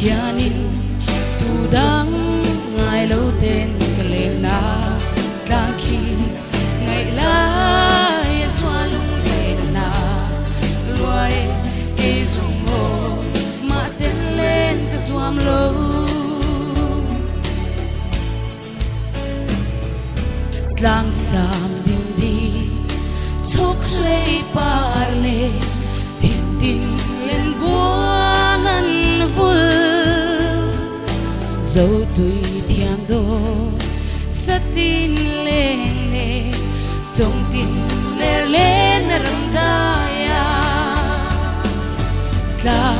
hianin tu dang ngai lo ten kaleng na tlang khi ngai lai xóa lung lên na loài e zum mo ma ten lên ka zuam lo sang sam ding di chok lei par le tin tin lên buang an vul dấu tùy thiang đô sa tin lên nè trong tin lê lên râm đaya ta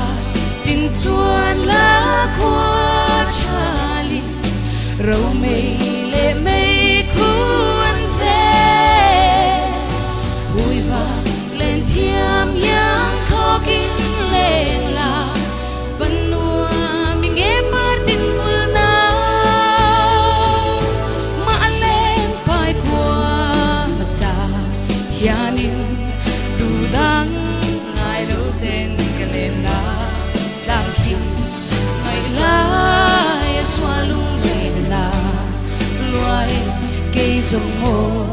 tin chuan lá khoa chali râu mây lệ mây cuốn dê bụi vàng lên thiam yang khó kinh lên là phần nua mình nghe mar tin vul na mà lên phải qua mà cha hianin tu dang ngai lo ten ka lên na tlang khi ngai lai xóa lung lên na loài cây rồng hồ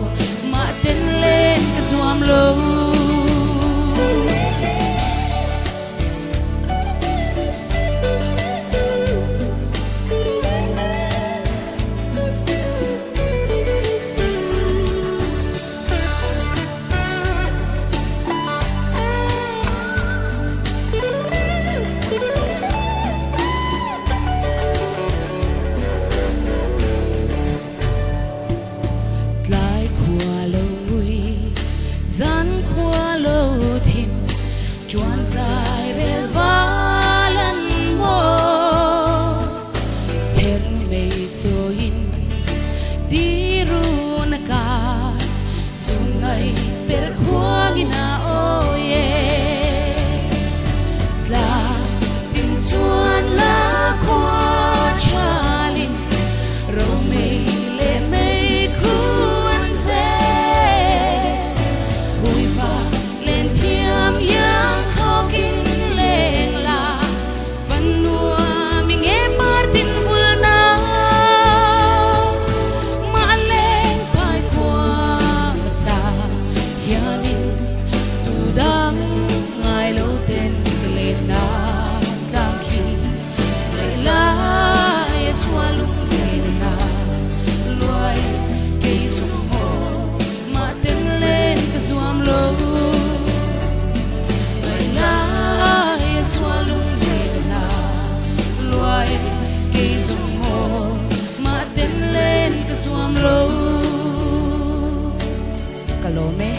mà tên lên ka zuam lo gian khoa lâu thêm chuan dài rel valan mo cher mei choin di ru na ka sungai per khuang ina oye tla tin chuan la khoa chalin ro mei le mei khuan ze lên thiam yang khó kinh lên là phần nua mình nghe mar tin vul na mà lên phải qua mà cha hianin tu dang ngai lo ten lên na tlang khi ngai lai xóa lung lên na loài cây sum ho mà ten lên ka zuam lo cây rồng hồ mà tên lên cái zuam lâu cả lỗ mẹ